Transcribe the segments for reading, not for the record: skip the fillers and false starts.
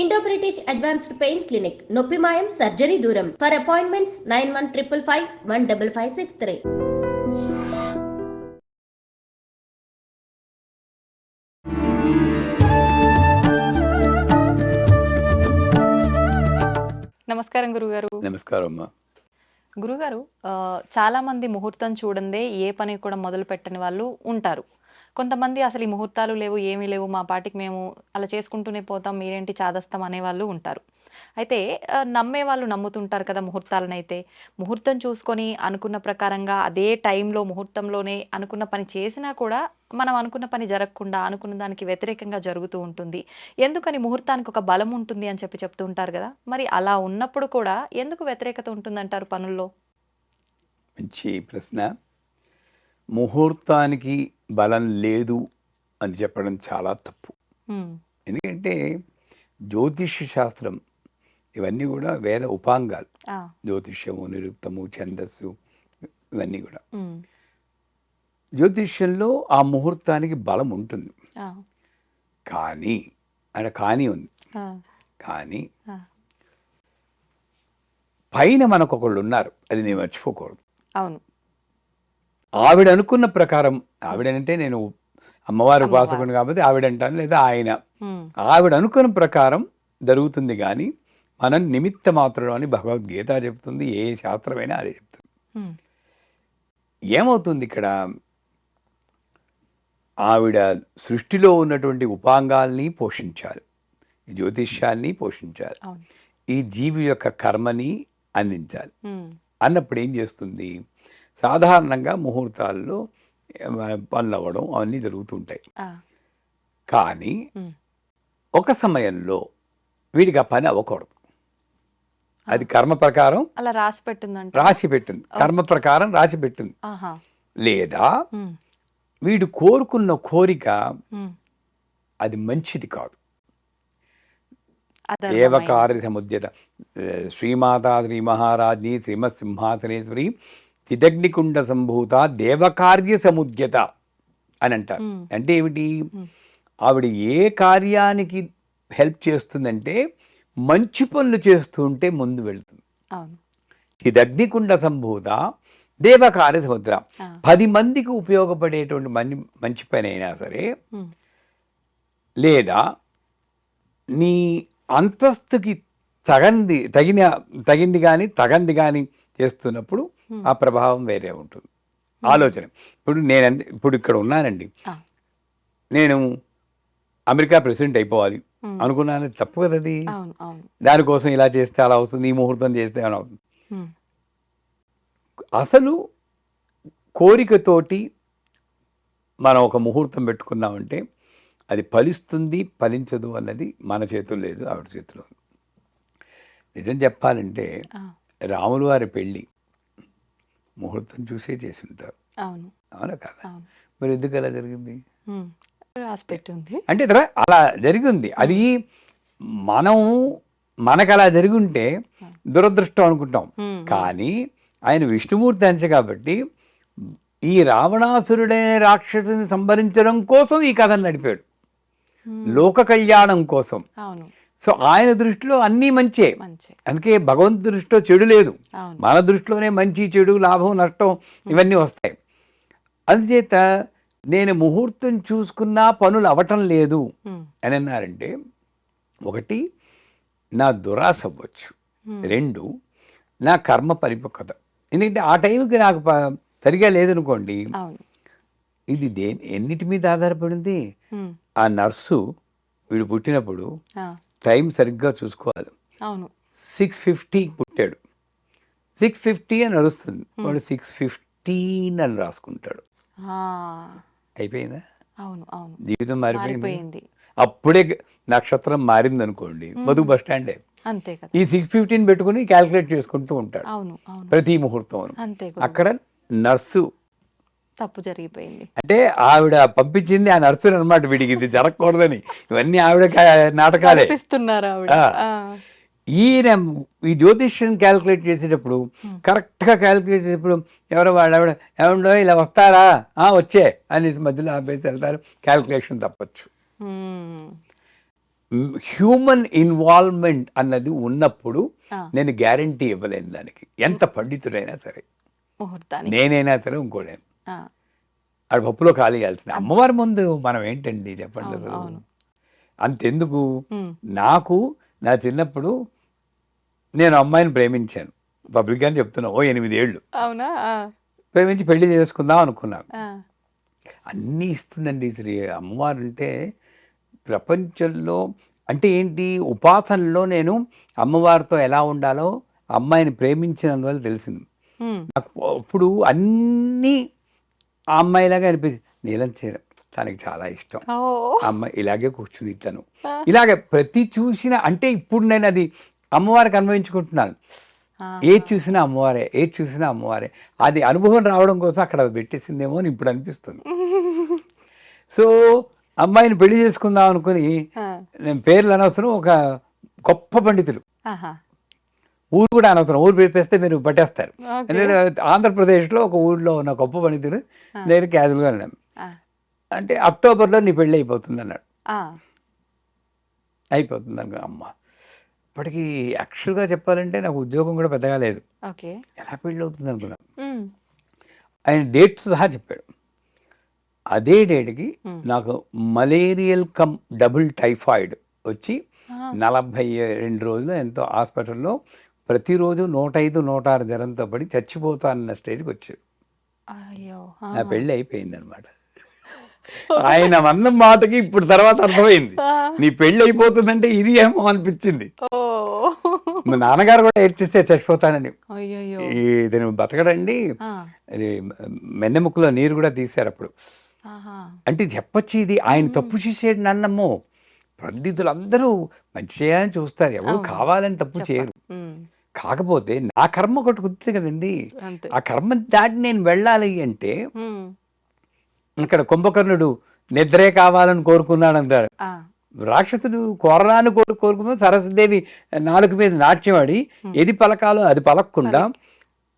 Indo British advanced pain clinic నొప్పి మాయం surgery దూరం ఫర్ అపాయింట్మెంట్స్ 9155515563. నమస్కారం గురుగారు. నమస్కారం అమ్మా. గురుగారు, చాలా మంది ముహూర్తం చూడందే ఏ పని కూడా మొదలు పెట్టని వాళ్ళు ఉంటారు. కొంతమంది అసలు ఈ ముహూర్తాలు లేవు, ఏమీ లేవు, మా పాటికి మేము అలా చేసుకుంటూనే పోతాం, మీరేంటి చాదస్తాం అనేవాళ్ళు ఉంటారు. అయితే నమ్మే వాళ్ళు నమ్ముతుంటారు కదా ముహూర్తాలనైతే. ముహూర్తం చూసుకొని అనుకున్న ప్రకారంగా అదే టైంలో ముహూర్తంలోనే అనుకున్న పని చేసినా కూడా మనం అనుకున్న పని జరగకుండా అనుకున్న దానికి వ్యతిరేకంగా జరుగుతూ ఉంటుంది. ఎందుకని ముహూర్తానికి ఒక బలం ఉంటుంది అని చెప్తూ ఉంటారు కదా. మరి అలా ఉన్నప్పుడు కూడా ఎందుకు వ్యతిరేకత ఉంటుందంటారు పనుల్లో? మంచి ప్రశ్న. ముహూర్తానికి బలం లేదు అని చెప్పడం చాలా తప్పు. ఎందుకంటే జ్యోతిష్య శాస్త్రం ఇవన్నీ కూడా వేద ఉపాంగాలు. జ్యోతిష్యము, నిరుక్తము, ఛందస్సు ఇవన్నీ కూడా. జ్యోతిష్యంలో ఆ ముహూర్తానికి బలం ఉంటుంది. కానీ అక్కడ కానీ ఉంది. కానీ పైన మనకు ఒకళ్ళు ఉన్నారు, అది నేను మర్చిపోకూడదు. అవును. ఆవిడ అనుకున్న ప్రకారం, ఆవిడంటే నేను అమ్మవారి ఉపాసకుని కాబట్టి ఆవిడంటాను, లేదా ఆయన. ఆవిడ అనుకున్న ప్రకారం జరుగుతుంది. కానీ మనం నిమిత్త మాత్రం అని భగవద్గీత చెప్తుంది, ఏ శాస్త్రమైనా అదే చెప్తుంది. ఏమవుతుంది ఇక్కడ, ఆవిడ సృష్టిలో ఉన్నటువంటి ఉపాంగాల్ని పోషించాలి, జ్యోతిష్యాన్ని పోషించాలి, ఈ జీవి యొక్క కర్మని అందించాలి. అన్నప్పుడు ఏం చేస్తుంది, సాధారణంగా ముహూర్తాల్లో పనులు అవ్వడం అవన్నీ జరుగుతుంటాయి. కానీ ఒక సమయంలో వీడికి ఆ పని అవ్వకూడదు. అది కర్మ ప్రకారం అలా రాసి పెట్టింది, కర్మ ప్రకారం రాసి పెట్టింది. లేదా వీడు కోరుకున్న కోరిక అది మంచిది కాదు. దేవకార్య సముద్యత శ్రీమాతా శ్రీ మహారాజ్ని శ్రీమత్ సింహాసనేశ్వరి తిదగ్నికుండ సంభూత దేవకార్య సముద్యత అని అంటారు. అంటే ఏమిటి, ఆవిడ ఏ కార్యానికి హెల్ప్ చేస్తుందంటే మంచి పనులు చేస్తూ ఉంటే ముందు వెళ్తుంది. తిదగ్నికుండ సంభూత దేవకార్య సముద్ర. 10 మందికి ఉపయోగపడేటువంటి మంచి పని అయినా సరే, లేదా నీ అంతస్తుకి తగింది కానీ చేస్తున్నప్పుడు ఆ ప్రభావం వేరే ఉంటుంది. ఆలోచన. ఇప్పుడు ఇక్కడ ఉన్నానండి, నేను అమెరికా ప్రెసిడెంట్ అయిపోవాలి అనుకున్నాను, తప్పు కదా అది. దానికోసం ఇలా చేస్తే అలా అవుతుంది, ఈ ముహూర్తం చేస్తే అలా అవుతుంది. అసలు కోరికతోటి మనం ఒక ముహూర్తం పెట్టుకున్నామంటే అది ఫలిస్తుంది ఫలించదు అన్నది మన చేతుల్లో లేదు, ఆవిడ చేతిలో. నిజం చెప్పాలంటే రాముల వారి పెళ్ళి ముహూర్తం చూసే చేసి ఉంటారు, అవునా కదా? మరి ఎందుకు అలా జరిగింది అంటే అలా జరిగింది. అది మనకు అలా జరిగి ఉంటే దురదృష్టం అనుకుంటాం. కానీ ఆయన విష్ణుమూర్తి అంశ కాబట్టి ఈ రావణాసురుడనే రాక్షసుని సంహరించడం కోసం ఈ కథను నడిపాడు, లోక కళ్యాణం కోసం. సో ఆయన దృష్టిలో అన్నీ మంచే. అందుకే భగవంతు దృష్టిలో చెడు లేదు, మన దృష్టిలోనే మంచి చెడు లాభం నష్టం ఇవన్నీ వస్తాయి. అందుచేత నేను ముహూర్తం చూసుకున్నా పనులు అవటం లేదు అని అన్నారంటే, ఒకటి నా దురాశ అవ్వచ్చు, 2 నా కర్మ పరిపక్వత. ఎందుకంటే ఆ టైంకి నాకు సరిగా లేదనుకోండి, ఇది ఎన్నిటి మీద ఆధారపడింది. ఆ నర్సు వీడు పుట్టినప్పుడు టైం సరిగ్గా చూసుకోవాలి. 6:50 పుట్టాడు, 6:50 అని నడుస్తుంది, వాడు 6:15 అని రాసుకుంటాడు. అయిపోయిందా? జీవితం మారిపోయింది. అప్పుడే నక్షత్రం మారింది అనుకోండి, బతుకు బస్ స్టాండే. ఈ 6:15 పెట్టుకుని క్యాల్కులేట్ చేసుకుంటూ ఉంటాడు ప్రతి ముహూర్తం. అక్కడ నర్సు తప్పు జరిగిపోయింది. అంటే ఆవిడ పంపించింది ఆ నర్సు అనమాట, వీడికి ఇది జరగకూడదని. ఇవన్నీ ఆవిడ నాటకాలే. ఈయన ఈ జ్యోతిష్యం క్యాల్కులేట్ చేసేటప్పుడు, కరెక్ట్గా క్యాల్కులేట్ చేసేటప్పుడు ఎవరో ఆవిడ ఏమండో ఇలా వస్తారా, వచ్చే అనేసి మధ్యలో ఆపేసి వెళ్తారు, క్యాల్కులేషన్ తప్పచ్చు. హ్యూమన్ ఇన్వాల్వ్మెంట్ అన్నది ఉన్నప్పుడు ఆ, నేను గ్యారంటీ ఇవ్వలేను దానికి, ఎంత పండితుడైనా సరే, ముహూర్తానికి. నేనైనా సరే ఇంకోడైనా. ఆ, ఆడ పప్పులో కాలేయాల్సింది. అమ్మవారి ముందు మనం ఏంటండి చెప్పండి అవును, అసలు. అవును. అంతెందుకు, ఉమ్, నాకు నా చిన్నప్పుడు నేను అమ్మాయిని ప్రేమించాను. పబ్లిక్గానే చెప్తున్నా, ఓ 8 ఏళ్ళు అవునా? ఆ, ప్రేమించి పెళ్లి చేసుకుందాం అనుకున్నాను. ఆ, అన్నీ ఇస్తుందండి శ్రీ అమ్మవారు. అంటే ప్రపంచంలో అంటే ఏంటి, ఉపాసనలో నేను అమ్మవారితో ఎలా ఉండాలో అమ్మాయిని ప్రేమించినందువల్ల తెలిసింది ఉమ్, నాకు. అప్పుడు అన్నీ ఆ అమ్మాయిలాగా అనిపించింది. నీలం చీర తనకి చాలా ఇష్టం, ఓ, ఆ అమ్మాయి ఇలాగే కూర్చుని తను ఆ, ఇలాగే ప్రతి చూసిన, అంటే ఇప్పుడు నేను అది అమ్మవారికి అన్వయించుకుంటున్నాను. ఆ, ఏది చూసినా అమ్మవారే, ఏది చూసినా అమ్మవారే. అది అనుభవం రావడం కోసం అక్కడ అది పెట్టేసిందేమో అని ఇప్పుడు అనిపిస్తుంది. సో అమ్మాయిని పెళ్లి చేసుకుందాం అనుకుని, ఆ, నేను పేర్లు అనవసరం, ఒక గొప్ప పండితులు, ఆహా, ఊరు కూడా అనవసరం, ఊరు పెట్టేస్తే మీరు పట్టేస్తారు. ఓకే. నేను ఆంధ్రప్రదేశ్లో ఒక ఊళ్ళో ఉన్న గొప్ప పండితుడు ఆ, నేను క్యాజువల్గా అన్నాను, ఆ, అంటే అక్టోబర్లో నీ పెళ్ళి అయిపోతుంది అన్నాడు. ఆ, అయిపోతుంది అనుకో. అమ్మ, ఇప్పటికీ యాక్చువల్గా చెప్పాలంటే నాకు ఉద్యోగం కూడా పెద్దగా లేదు, ఓకే. ఎలా పెళ్ళి అవుతుంది అనుకున్నాను. ఉమ్, ఆయన డేట్స్ సహా చెప్పాడు. అదే డేట్కి ఉమ్, నాకు మలేరియల్ కమ్ డబుల్ టైఫాయిడ్ వచ్చి ఆ, 42 రోజులు ఎంతో హాస్పిటల్లో ప్రతిరోజు 105, 106 జ్వరంతో పడి చచ్చిపోతానన్న స్టేజ్కి వచ్చాడు. అయ్యో, నా ఆ, పెళ్ళి అయిపోయిందనమాట. ఆయన అన్న మాటకి ఇప్పుడు తర్వాత అర్థమైంది, ఆ, నీ పెళ్ళి అయిపోతుందంటే ఇది ఏమో అనిపించింది. ఓ, మా నాన్నగారు కూడా ఏడ్చిస్తే చచ్చిపోతానని. అయ్యయ్యో, ఇతను బతకడండి, ఆ, అది మెన్నెముక్కలో నీరు కూడా తీశారు అప్పుడు. ఆహా, అంటే చెప్పొచ్చు, ఇది ఆయన ఉమ్, తప్పు చేసేడు నన్నమ్మో. పండితులందరూ మంచి చేయాలని చూస్తారు, ఎవరు అవును, కావాలని తప్పు చెప్ప చేయరు. ఉమ్, కాకపోతే నా కర్మ ఒకటి కుదురుతుంది కదండి, అంతే. ఆ కర్మ దాటి నేను వెళ్ళాలి అంటే, ఉమ్, ఇక్కడ కుంభకర్ణుడు నిద్రే కావాలని కోరుకున్నాడు అంటారు. ఆ, రాక్షసుడు కోరలాన్ని కోరుకున్న సరస్వతిదేవి నాలుక మీద నాట్యమాడి ఉమ్, ఏది పలకాలో అది పలకకుండా పలికి.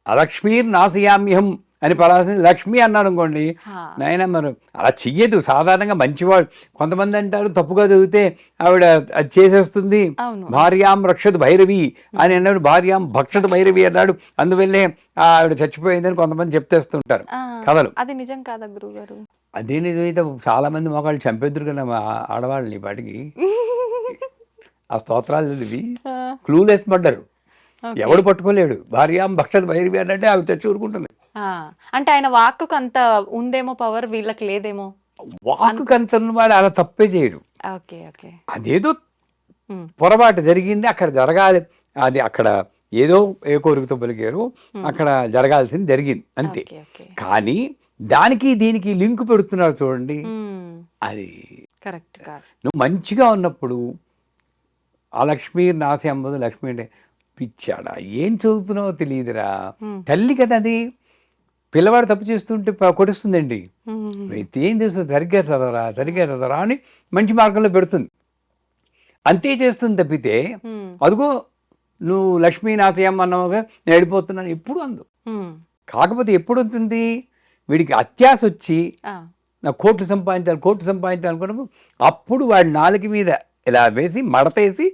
అలక్ష్మీర్ నాశయామ్యహం అని పలాల్సింది లక్ష్మి అన్నాడు అనుకోండి, హా, నాయన మరి అలా చెయ్యదు. సాధారణంగా మంచివాడు, కొంతమంది అంటారు తప్పుగా చదివితే ఆవిడ అది చేసేస్తుంది, అవును, భార్యాం రక్షతు భైరవి అని అన్నాడు, భార్యాం భక్షత భైరవి అన్నాడు, అందువల్లే ఆవిడ చచ్చిపోయిందని కొంతమంది చెప్తేస్తుంటారు ఆ, కథలు. అది నిజం కాదా గురుగారు? అదే నిజమైతే చాలా మంది మగాళ్ళు చంపేద్దరు కదా మా ఆడవాళ్ళని ఈ పాటికి. ఆ స్తోత్రాలు చదివి ఆ, క్లూలెస్ పడ్డారు, ఓకే. ఎవడు పట్టుకోలేడు. భార్యాం భక్షత భైరవి అన్నట్టే ఆవిడ చచ్చి ఊరుకుంటుంది. ఆ, అంటే ఆయన వాక్కుకు అంత ఉందేమో పవర్, వీళ్ళకి లేదేమో. వాక్కు కనుతున్న వాడు అలా తప్పే చేయడు. Okay, okay. అదేదో ఉమ్, పొరపాటు జరిగింది, అక్కడ జరగాలి, అది అక్కడ ఏదో ఏ కోరికతో పలికారు, అక్కడ జరగాల్సింది జరిగింది అంతే. Okay, okay. కానీ దానికి దీనికి లింక్ పెడుతున్నారు చూడండి, ఉమ్, అది కరెక్ట్ కాదు. నువ్వు మంచిగా ఉన్నప్పుడు ఆ లక్ష్మీ నాసి అమ్మదు, లక్ష్మి అంటే పిచ్చాడా ఏం చదువుతున్నావో తెలియదురా, ఉమ్, తల్లి కదా అది. పిల్లవాడు తప్పు చేస్తుంటే కొడుస్తుందండి, ఉమ్, ఏం చేస్తుంది, సరిగ్గా చదవరా సరిగ్గా చదవరా అని మంచి మార్గంలో పెడుతుంది, అంతే చేస్తుంది తప్పితే ఉమ్, అదిగో నువ్వు లక్ష్మీనాథయ్యమ్మ అన్నవాగా నేను వెళ్ళిపోతున్నాను ఎప్పుడు అందు. ఉమ్, కాకపోతే ఎప్పుడు ఉంటుంది, వీడికి అత్యాశ వచ్చి ఆ, నా కోట్లు సంపాదించాలి అనుకున్నప్పుడు అప్పుడు వాడి నాలుక మీద ఇలా వేసి మడతేసి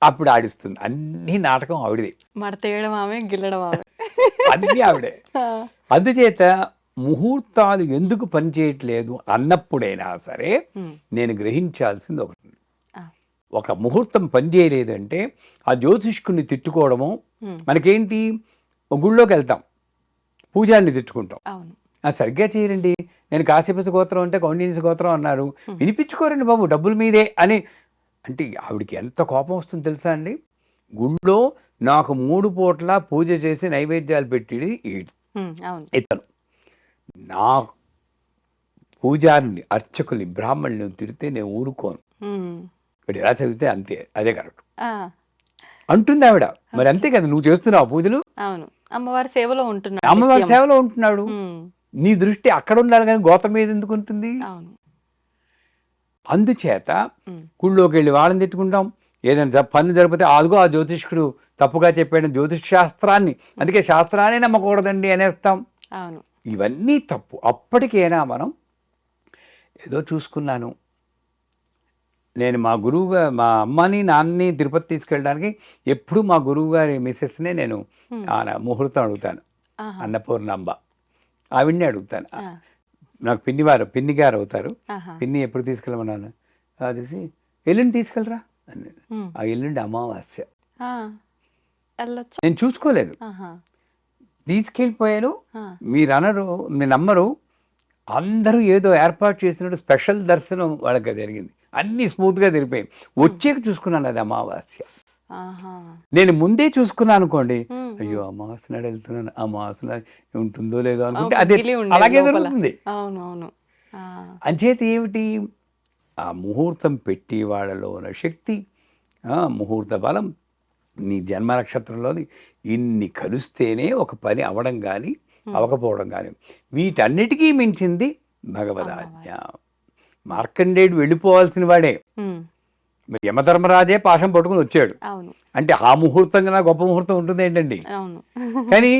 అప్పుడు ఆడిస్తుంది. అన్ని నాటకం ఆవిడది, మడతేయడం ఆమె, గిల్లడం ఆమె. అన్నీ ఆవిడే. ఆ, అందుచేత ముహూర్తాలు ఎందుకు పనిచేయట్లేదు అన్నప్పుడైనా సరే ఉమ్, నేను గ్రహించాల్సింది ఒకటి, ఆ, ఒక ముహూర్తం పనిచేయలేదంటే ఆ జ్యోతిష్కుని తిట్టుకోవడము. ఉమ్, మనకేంటి, ఒక గుళ్ళోకి వెళ్తాం, పూజారిని తిట్టుకుంటాం, అవును, సరిగ్గా చేయరండి, నేను కాశ్యపస గోత్రం అంటే కౌండిన్య గోత్రం అన్నారు, వినిపించుకోరండి బాబు డబ్బుల మీదే అని. అంటే ఆవిడికి ఎంత కోపం వస్తుందో తెలుసా అండి. గుళ్ళో నాకు 3 పూట్ల పూజ చేసి నైవేద్యాలు పెట్టిది ఉమ్, అవును, ఇతను. నా పూజారిని, అర్చకుల్ని, బ్రాహ్మణుని తిడితే నేను ఊరుకోను, ఉమ్, వీడు ఎలా చదివితే అంతే, అదే కరెక్ట్ ఆ, అంటుంది ఆవిడ. మరి అంతే కదా, నువ్వు చేస్తున్నావు పూజలు, అవును, అమ్మవారి సేవలో ఉంటున్నాడు అమ్మవారి నిత్యం. సేవలో ఉంటున్నాడు, ఉమ్, నీ దృష్టి అక్కడ ఉండాలి కానీ గోత్రం మీద ఎందుకు ఉంటుంది. అవును, అందుచేత ఉమ్, గుళ్ళోకి వెళ్ళి వాళ్ళని తిట్టుకుంటాం, ఏదైనా పన్ను జరిపితే అదిగో ఆ జ్యోతిష్కుడు తప్పుగా చెప్పాడు జ్యోతిష్ శాస్త్రాన్ని, అందుకే శాస్త్రాన్ని నమ్మకూడదండి అనేస్తాం. అవును, ఇవన్నీ తప్పు. అప్పటికైనా మనం ఏదో చూసుకున్నాను, నేను మా మా అమ్మని నాన్నని తిరుపతి తీసుకెళ్ళడానికి ఎప్పుడు మా గురువు గారి మిసెస్నే నేను ముహూర్తం అడుగుతాను. ఆహా. అన్నపూర్ణాంబ ఆవిడ్ని అడుగుతాను. ఆ. నాకు పిన్ని గారు అవుతారు. ఆహా. పిన్ని ఎప్పుడు తీసుకెళ్ళమన్నాను చూసి ఎల్లుండి తీసుకెళ్ళరా అని. ఆ ఎల్లుండి అమావాస్య. ఆ, వెళ్ళొచ్చు. నేను చూసుకోలేదు, ఆహా. తీసుకెళ్ళిపోయాను. ఆ. మీరు నమ్మరు, అందరూ ఏదో ఏర్పాటు చేసినట్టు స్పెషల్ దర్శనం వాళ్ళకి జరిగింది. అన్నీ స్మూత్గా జరిగిపోయాయి. వచ్చాక చూసుకున్నాను అది అమావాస్య. ఆహా. నేను ముందే చూసుకున్నాను అనుకోండి, ఉమ్, అయ్యో అమావాస్య నాడు వెళ్తున్నాను, అమావాస్య నాడు ఉంటుందో లేదో అనుకుంటే ఒక అదే గిలి ఉండేది అలాగే లోపల. జరుగుతుంది. అవును అవును. ఆ. అంచేత ఏమిటి, ఆ ముహూర్తం పెట్టి వాళ్ళలో ఉన్న శక్తి, ముహూర్త బలం, నీ జన్మ నక్షత్రంలోని ఇన్ని కలిస్తేనే ఒక పని అవడం కానీ అవకపోవడం కానీ. వీటన్నిటికీ మించింది భగవదాజ్ఞ. మార్కండేయుడు వెళ్ళిపోవాల్సిన వాడే, ఉమ్, మరి యమధర్మరాజే పాశం పట్టుకుని వచ్చాడు. అవును అంటే ఆ ముహూర్తం కన్నా గొప్ప ముహూర్తం ఉంటుంది ఏంటండి. అవును. కానీ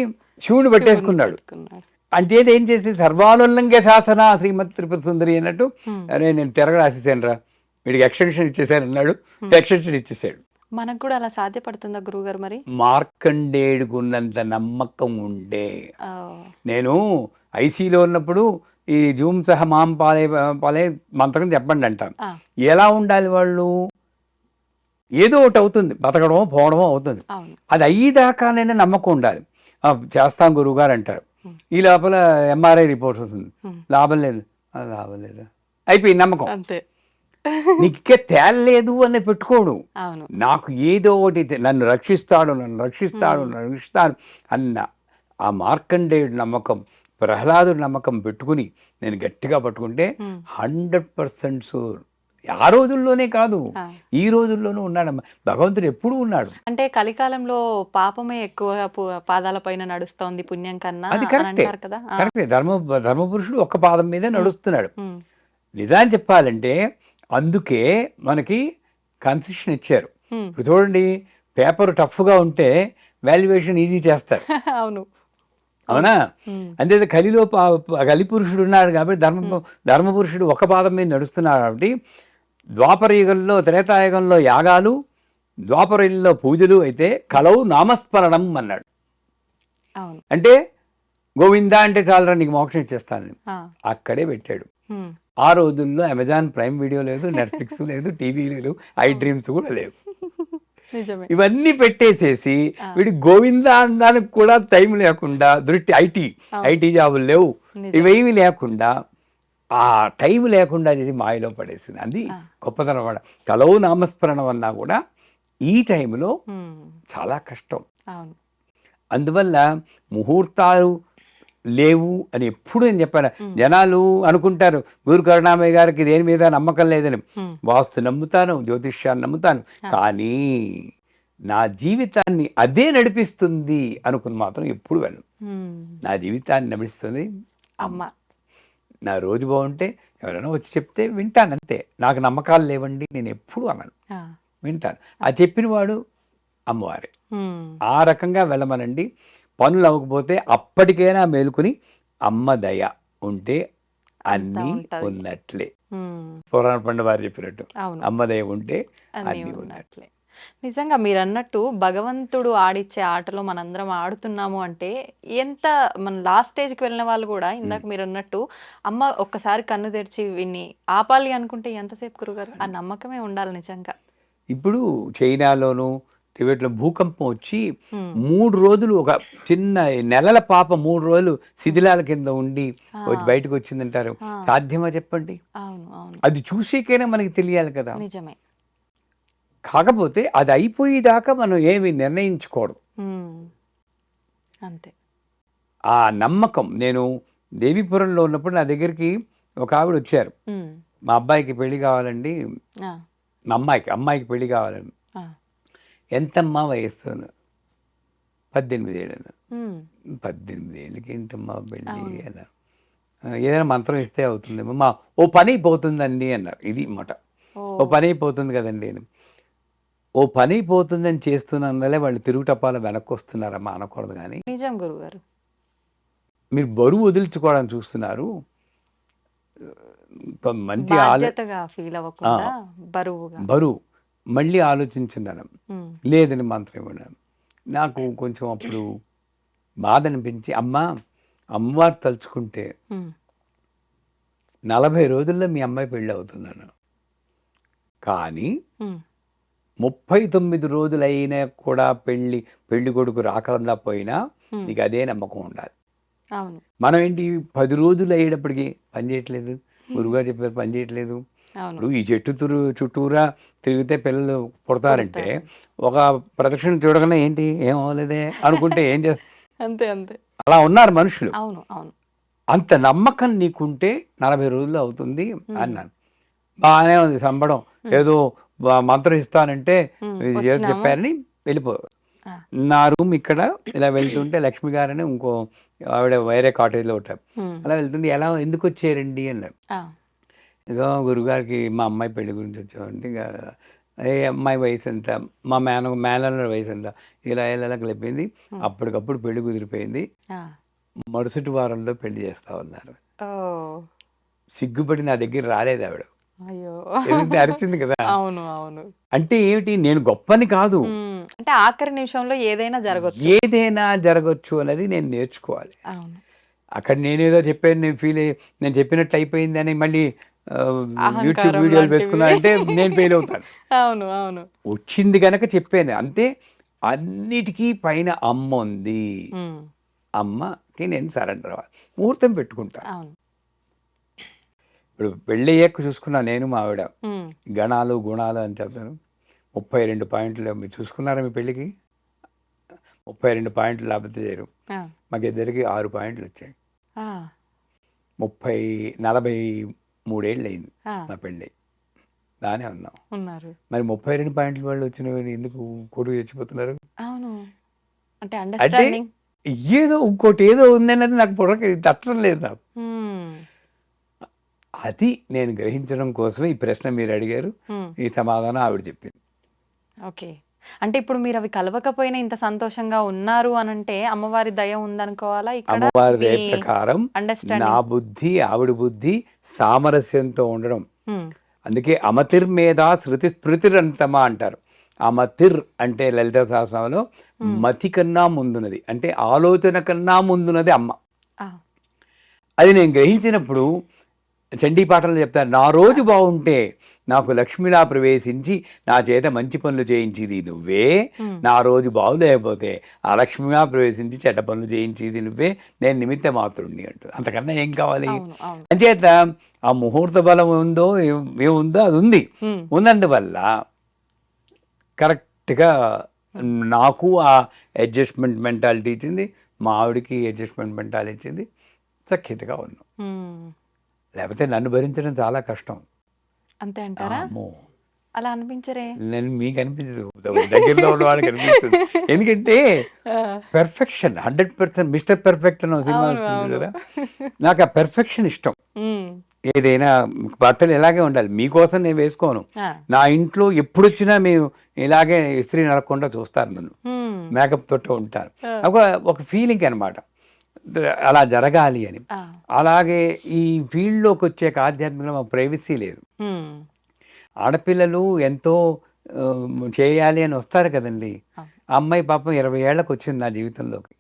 శివుని పట్టేసుకున్నాడు. పెట్టుకున్నాడు. అంటే ఏం చేసి సర్వానుల్లంఘ్య శాసన శ్రీమత్ త్రిపుర సుందరి అన్నట్టు, అరే నేను తిరగరాసేసాను రా, వీడికి ఎక్స్టెన్షన్ ఇచ్చేసాను అన్నాడు. ఎక్స్టెన్షన్ ఇచ్చేసాడు. మనకు కూడా అలా సాధ్యపడుతుందా గురువుగారు మరి? మార్కండేయుడికి ఉన్నంత నమ్మకం ఉండే. ఆ. నేను ఐసీలో ఉన్నప్పుడు ఈ జూమ్ సహ మాం పాలే పాలే మంత్రం చెప్పండి అంటాను. ఆ. ఎలా ఉండాలి వాళ్ళు, ఏదో ఒకటి అవుతుంది, బతకడమో పోవడమో అవుతుంది. అవును. అది అయ్యేదాకానైనా నమ్మకం ఉండాలి. చేస్తాం గురువు గారు అంటారు. ఈ లోపల ఎంఆర్ఐ రిపోర్ట్స్ వస్తుంది, లాభం లేదు, లాభం లేదు, అయిపోయి నమ్మకం. అంతే. నీకే తేలలేదు అని పెట్టుకోడు. అవును. నాకు ఏదో ఒకటి నన్ను రక్షిస్తాడు అన్న ఆ మార్కండేయుడు నమ్మకం, ప్రహ్లాదుడి నమ్మకం పెట్టుకుని నేను గట్టిగా పట్టుకుంటే 100% షూర్. ఆ రోజుల్లోనే కాదు, ఈ రోజుల్లోనూ ఉన్నాడమ్మా భగవంతుడు, ఎప్పుడూ ఉన్నాడు. అంటే కలికాలంలో పాపమే ఎక్కువ పాదాల పైన నడుస్తోంది పుణ్యం కన్నా అది అని కరెక్టే, అంటారు కదా. కరెక్టే. ధర్మపురుషుడు ఒక్క పాదం మీదే నడుస్తున్నాడు. నిజాన్ని చెప్పాలంటే అందుకే మనకి కన్సెషన్ ఇచ్చారు. ఇప్పుడు చూడండి, పేపర్ టఫ్గా ఉంటే వాల్యుయేషన్ ఈజీ చేస్తారు. అవును అవునా? అంతే కలిలో కలిపురుషుడు ఉన్నాడు కాబట్టి ధర్మపురుషుడు ఒక పాదం మీద నడుస్తున్నాడు కాబట్టి ద్వాపర యుగంలో త్రేతాయుగంలో యాగాలు, ద్వాపర యుగంలో పూజలు అయితే కలవు నామస్మరణం అన్నాడు. అంటే గోవిందా అంటే చాలరా నీకు మోక్షం ఇచ్చేస్తానని అక్కడే పెట్టాడు. ఆ రోజుల్లో అమెజాన్ ప్రైమ్ వీడియో లేదు, నెట్ఫ్లిక్స్ లేదు, టీవీ లేదు, ఐ డ్రీమ్స్ కూడా లేవు. ఇవన్నీ పెట్టేసేసి వీడి గోవిందా అనడానికి కూడా టైం లేకుండా, ఐటీ జాబులు లేవు, ఇవేమి లేకుండా, ఆ టైం లేకుండా చేసి మాయలో పడేసింది. అది గొప్పతనం అన్నమాట. కలవు నామస్మరణం అన్నా కూడా ఈ టైంలో చాలా కష్టం. అందువల్ల ముహూర్తాలు లేవు అని ఎప్పుడు నేను చెప్పాను. జనాలు అనుకుంటారు గురు కరుణామయ్య గారికి దేని మీద నమ్మకం లేదని. వాస్తు నమ్ముతాను, జ్యోతిష్యాన్ని నమ్ముతాను, కానీ నా జీవితాన్ని అదే నడిపిస్తుంది అనుకుని మాత్రం ఎప్పుడు వెళ్ళను. నా జీవితాన్ని నడిపిస్తుంది అమ్మ. నా రోజు బాగుంటే ఎవరైనా వచ్చి చెప్తే వింటాను, అంతే. నాకు నమ్మకాలు లేవండి నేను ఎప్పుడు అన్నాను, వింటాను. ఆ చెప్పిన వాడు అమ్మవారే. ఆ రకంగా వెళ్ళమనండి. పనులు అవ్వకపోతే అప్పటికైనా మేలుకుని అమ్మ దయ ఉంటే అన్నీ ఉన్నట్లే. పురాణ పండు వారు చెప్పినట్టు అమ్మ దయ ఉంటే అన్నీ ఉన్నట్లే. నిజంగా మీరు అన్నట్టు భగవంతుడు ఆడిచ్చే ఆటలో మనందరం ఆడుతున్నాము అంటే ఎంత మన లాస్ట్ స్టేజ్కి వెళ్ళిన వాళ్ళు కూడా ఇందాక మీరు అన్నట్టు అమ్మ ఒక్కసారి కన్ను తెరిచి విని ఆపాలి అనుకుంటే ఎంతసేపు గురుగారు? ఆ నమ్మకమే ఉండాలి నిజంగా. ఇప్పుడు చైనాలోను టిబెట్లో భూకంపం వచ్చి 3 రోజులు ఒక చిన్న నెలల పాప 3 రోజులు శిథిలాల కింద ఉండి బయటకు వచ్చిందంటారు. సాధ్యమా చెప్పండి? అది చూసేకైనా మనకి తెలియాలి కదా. నిజమే. కాకపోతే అది అయిపోయేదాకా మనం ఏమి నిర్ణయించుకోవడం అంతే. ఆ నమ్మకం. నేను దేవీపురంలో ఉన్నప్పుడు నా దగ్గరికి ఒక ఆవిడ వచ్చారు. మా అబ్బాయికి పెళ్లి కావాలండి, మా అమ్మాయికి పెళ్లి కావాలండి. ఎంతమ్మా వయస్సు? 18 ఏళ్ళు. 18 ఏళ్ళకి ఏంటమ్మా పెళ్ళి అన్నారు. ఏదైనా మంత్రం ఇస్తే అవుతుందేమో, మా ఓ పని అయిపోతుందండి అన్నారు. ఇది మాట, ఓ పని అయిపోతుంది కదండి అని. ఓ పని అయిపోతుందని చేస్తున్నందువల్లే వాళ్ళు తిరుగుటప్పాల వెనక్కి వస్తున్నారమ్మా అనకూడదు. కానీ నిజం గురుగారు, మీరు బరువు వదులుచుకోవడానికి చూస్తున్నారు. మీరు బరువు వదులుచుకోవడానికి చూస్తున్నారు. 18 మంచి బాధ్యతగా ఫీల్ అవ్వకుండా బరువుగా. బరువు. మళ్ళీ ఆలోచించున్నాను. ఉమ్, లేదని మాత్రం ఇవ్వను. నాకు కొంచెం అప్పుడు బాధ అనిపించి, అమ్మవారు తలుచుకుంటే ఉమ్, 40 రోజుల్లో మీ అమ్మాయి పెళ్ళి అవుతుందన్నాను. కానీ ఉమ్, 39 రోజులైనా కూడా పెళ్లి కొడుకు రాకుండా పోయినా ఉమ్, నీకు అదే నమ్మకం ఉండాలి. అవును. మనం ఏంటి 10 రోజులు అయ్యేటప్పటికి పని చేయట్లేదు, గురువుగారు చెప్పారు పని చేయట్లేదు. అవును. ఇప్పుడు ఈ చెట్టు చుట్టూరా తిరిగితే పిల్లలు పుడతారంటే పుడతారు. ఒక ప్రదక్షిణ చూడగానే ఏంటి ఏం అవ్వలేదే అనుకుంటే ఏం చేస్తారు? అంతే అంతే. అలా ఉన్నారు మనుషులు. అవును అవును. అంత నమ్మకం నీకుంటే 40 రోజుల్లో అవుతుంది ఉమ్, అన్నాను. బాగానే ఉంది సంబడం. ఏదో మంత్రం ఇస్తానంటే ఇది ఏదో వచ్చినాము. చెప్పారని వెళ్ళిపో. ఆ, నా రూమ్ ఇక్కడ ఇలా వెళ్తుంటే లక్ష్మి గారని ఇంకో ఆవిడ వేరే కాటేజ్లో ఉంటారు. ఉమ్, అలా వెళ్తుంటే ఎందుకు వచ్చారండి అన్నారు. ఆ, ఇదో గురుగారికి మా అమ్మాయి పెళ్లి గురించి వచ్చామండి. ఇక ఏ అమ్మాయి వయసు ఎంత, మా మేనల్లుడి వయసు ఎంత, ఇలా కలిపింది. అప్పటికప్పుడు పెళ్లి కుదిరిపోయింది. ఆ. మరుసటి వారంలో పెళ్లి చేస్తా ఉన్నారు. ఓ, సిగ్గుపడి నా దగ్గర రాలేదు ఆవిడ. అయ్యో. ఎందుకంటే అరిచింది కదా. అవును అవును. అంటే ఏమిటి, నేను గొప్పని కాదు, అంటే ఆఖరి నిమిషంలో ఏదైనా జరగచ్చు. ఏదైనా జరగచ్చు అనేది నేను నేర్చుకోవాలి. అవును. అక్కడ నేనేదో చెప్పాను, నేను చెప్పినట్టు అయిపోయింది అని మళ్ళీ యూట్యూబ్ అహంకారం వీడియోలు లాంటివి. వేసుకున్నానంటే నేను ఫెయిల్ అవుతాను. అవును అవును. వచ్చింది కనుక చెప్పాను అంతే. అన్నిటికీ పైన అమ్మ ఉంది. ఉమ్, అమ్మకి నేను సరెండర్ అవ్వాలి, ముహూర్తం పెట్టుకుంటా. అవును. ఇప్పుడు పెళ్ళయ్యాక చూసుకున్నా నేను మా ఆవిడ ఉమ్, గణాలు గుణాలు అని చెప్తాను. 32 పాయింట్లు మీరు చూసుకున్నారా మీ పెళ్ళికి? 32 పాయింట్లు లేకపోతే చేయరు. ఆ, మాకిద్దరికి 6 పాయింట్లు వచ్చాయి. ఆ, 43 ఏళ్ళు అయింది ఆ, మా పెళ్ళి. బాగానే ఉన్నాం. ఉన్నారు. మరి 32 పాయింట్ల వాళ్ళు వచ్చినవి ఎందుకు కొడుకు చచ్చిపోతున్నారు? అవును. అంటే అంటే అండర్స్టాండింగ్. ఏదో ఇంకోటి ఏదో ఉందన్నది నాకు పొడక తట్టడం లేదు నాకు. అది నేను గ్రహించడం కోసమే ఈ ప్రశ్న మీరు అడిగారు. ఈ సమాధానం ఆవిడ చెప్పింది. ఓకే. అంటే ఇప్పుడు మీరు అవి కలవకపోయినా ఇంత సంతోషంగా ఉన్నారు అనంటే అమ్మవారి దయ ఉందనుకోవాలా ఇక్కడ? అమ్మవారి మీ దయ ప్రకారం నా అండర్స్టాండింగ్. బుద్ధి ఆవిడ బుద్ధి సామరస్యంతో ఉండడం. అందుకే అమతిర్మేధా శృతి స్మృతిరంతమా అంటారు. అమతిర్ అంటే లలిత సహస్రనామంలో మతి కన్నా ముందున్నది, అంటే ఆలోచన కన్నా ముందున్నది అమ్మ. అది నేను గ్రహించినప్పుడు చండీ పాటలు చెప్తాను, నా రోజు బాగుంటే నాకు లక్ష్మిలా ప్రవేశించి నా చేత మంచి పనులు చేయించేది నువ్వే, నా రోజు బాగులేకపోతే ఆ లక్ష్మిగా ప్రవేశించి చెడ్డ పనులు చేయించేది నువ్వే, నేను నిమిత్త మాత్రుడిని అంటూ. అంతకన్నా ఏం కావాలి? అంచేత ఆ ముహూర్త బలం ఉందో ఏముందో అది ఉంది. ఉన్నందువల్ల కరెక్ట్గా నాకు ఆ అడ్జస్ట్మెంట్ మెంటాలిటీ ఇచ్చింది, మా ఆవిడికి అడ్జస్ట్మెంట్ మెంటాలిటీ ఇచ్చింది, సఖ్యతగా ఉన్నాం. లేకపోతే నన్ను భరించడం చాలా కష్టం. అంతే అంటారా? అమ్మో, అలా అనిపించరే? నేను మీకు అనిపించదు, దగ్గరలో ఉన్న వాళ్ళకి అనిపిస్తుంది. ఎందుకంటే పెర్ఫెక్షన్ 100%. మిస్టర్ పెర్ఫెక్ట్ అన్న సినిమా వచ్చింది కదా, నాకు ఆ పెర్ఫెక్షన్ ఇష్టం. ఏదైనా బట్టలు ఇలాగే ఉండాలి, మీకోసం నేను వేసుకోను. నా ఇంట్లో ఎప్పుడు వచ్చినా మేము ఇలాగే ఇస్త్రీ నడకుండా చూస్తారు, నన్ను మేకప్ తోటే ఉంటాను. ఒక ఫీలింగ్ అనమాట, అలా జరగాలి అని. అలాగే ఈ ఫీల్డ్లోకి వచ్చాక ఆధ్యాత్మికంగా మాకు ప్రైవసీ లేదు. ఆడపిల్లలు ఎంతో చేయాలి అని వస్తారు కదండి. అమ్మాయి పాపం 20 ఏళ్ళకి వచ్చింది నా జీవితంలోకి.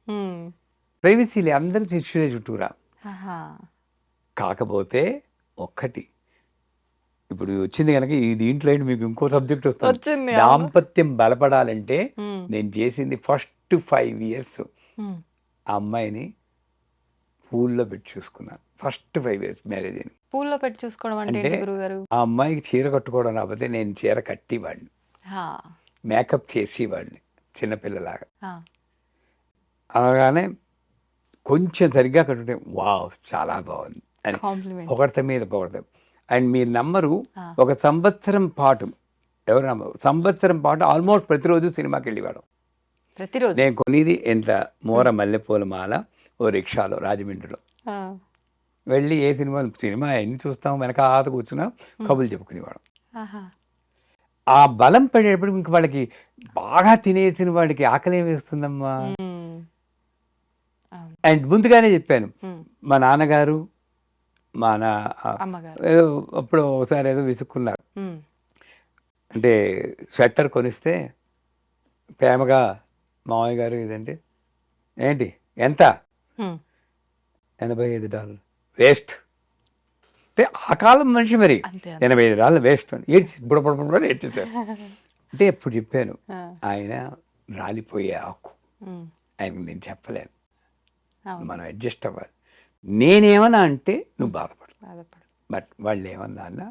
ప్రైవసీ లేదు, అందరూ శిష్యులే చుట్టూరా. కాకపోతే ఒక్కటి ఇప్పుడు వచ్చింది కనుక ఈ దీంట్లో మీకు ఇంకో సబ్జెక్ట్ వస్తుంది. దాంపత్యం బలపడాలంటే నేను చేసింది ఫస్ట్ 5 years ఆ అమ్మాయిని పూల్లో పెట్టి చూసుకున్నాను. ఫస్ట్ 5 years మ్యారేజ్ అయింది. పూల్లో పెట్టి చూసుకోవడం అంటే గురుగారు? ఆ అమ్మాయికి చీర కట్టుకోవడం రాకపోతే నేను చీర కట్టివాడిని, మేకప్ చేసేవాడిని చిన్నపిల్లలాగా. అలాగానే కొంచెం సరిగ్గా కట్టుకుంటే వావ్ చాలా బాగుంది అని పొగడత మీద పొగడతాం. అండ్ మీరు నమ్మరు, ఒక సంవత్సరం పాటు ఎవరు నమ్మరు, సంవత్సరం పాటు ఆల్మోస్ట్ ప్రతిరోజు సినిమాకి వెళ్ళేవాడు. ప్రతిరోజు నేను కొనేది ఎంత మోర మల్లెపూల మాల ఓ రిక్షాలో రాజమండ్రిలో వెళ్ళి ఏ సినిమా ఎన్ని చూస్తాం వెనక ఆత కూర్చున్నా కబుర్లు చెప్పుకునేవాడు. ఆ బలం పడేటప్పుడు ఇంక వాళ్ళకి బాగా తినేసిన వాడికి ఆకలి వేస్తుందమ్మా. అండ్ ముందుగానే చెప్పాను, మా నాన్నగారు మన అమ్మగారు. ఏదో అప్పుడు ఒకసారి ఏదో విసుక్కున్నారు. హ్మ్. అంటే స్వెటర్ కొనిస్తే ప్రేమగా మామయ్య గారు ఇదంటే ఏంటి ఎంత హ్మ్. $85 వేస్ట్. అంటే ఆ కాలం మనిషి మరి అంతే. $85 వేస్ట్ అని ఏడ్చి బుడబుడ ఏడ్చేశారు. అంటే ఎప్పుడు చెప్పాను ఆ! ఆయన రాలిపోయే ఆకు, హ్మ్. ఆయనకు నేను చెప్పలేను, అవును. మనం అడ్జస్ట్ అవ్వాలి. నేనేమన్నా అంటే నువ్వు బాధపడు, బాధపడు. బట్ వాళ్ళు ఏమన్నా అన్నా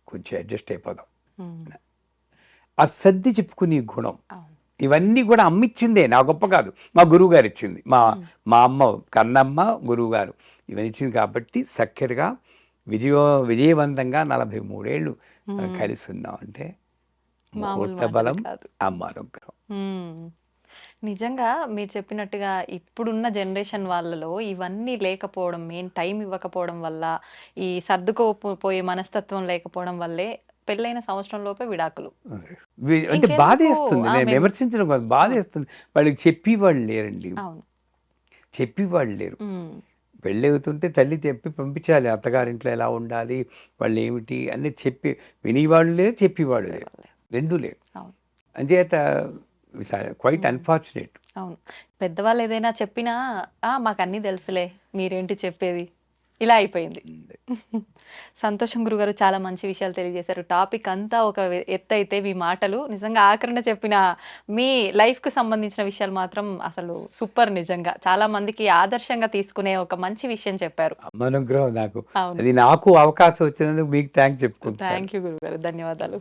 కొంచెం అడ్జస్ట్ అయిపోదాం. హ్మ్. ఆ సర్ది చెప్పుకునే గుణం అవును. ఇవన్నీ కూడా అమ్మిచ్చిందే, నా గొప్ప కాదు, మా గురువు గారు ఇచ్చింది. మా అమ్మ కన్నమ్మ గురువు గారు ఇవన్నీ ఇచ్చింది కాబట్టి చక్కగా విజయవంతంగా 43 ఏళ్ళు కలిసి ఉన్నాం అంటే మామూలు ముహూర్త మాటలు బలం, కాదు. అమ్మ అనుగ్రహం. హ్మ్. నిజంగా మీరు చెప్పినట్టుగా ఇప్పుడున్న జనరేషన్ వాళ్ళలో ఇవన్నీ లేకపోవడం, మెయిన్ టైం ఇవ్వకపోవడం వల్ల, ఈ పోయే మనస్తత్వం లేకపోవడం వల్లే పెళ్ళైన సంవత్సరం లోపే విడాకులు. అంటే ఇంకెందుకు బాధేస్తుంది, నేను మేము విమర్శించడం కాదు, బాధేస్తుంది. వాళ్ళకి చెప్పేవాళ్ళు లేరండి, అవును. చెప్పేవాళ్ళు లేరు. హ్మ్. పెళ్ళవుతుంటే తల్లి చెప్పి పంపించాలి, అత్తగారింట్లో ఎలా ఉండాలి, వాళ్ళు ఏమిటి అన్నీ చెప్పి వినేవాళ్ళు లేరు, చెప్పేవాళ్ళు లేరు, రెండూ లేరు. అవును. అంచేత క్వైట్ అన్ఫార్చునేట్. అవును. పెద్దవాళ్ళు ఏదైనా చెప్పినా, మాకన్నీ తెలుసులే, మీరేంటి చెప్పేది, ఇలా అయిపోయింది. సంతోషం గురుగారు. చాలా మంచి విషయాలు తెలియజేశారు. టాపిక్ అంతా ఒక ఎత్తయితే మీ మాటలు నిజంగా ఆఖరణ చెప్పిన మీ లైఫ్‌కి సంబంధించిన విషయాలు మాత్రం అసలు సూపర్ నిజంగా. చాలా మందికి ఆదర్శంగా తీసుకునే ఒక మంచి విషయం చెప్పారు. అమ్మ అనుగ్రహం నాకు. అవును. అది నాకు అవకాశం వచ్చినందుకు మీకు థ్యాంక్స్ చెప్పుకుంటున్నాను. థాంక్ యూ గురుగారు. ధన్యవాదాలు.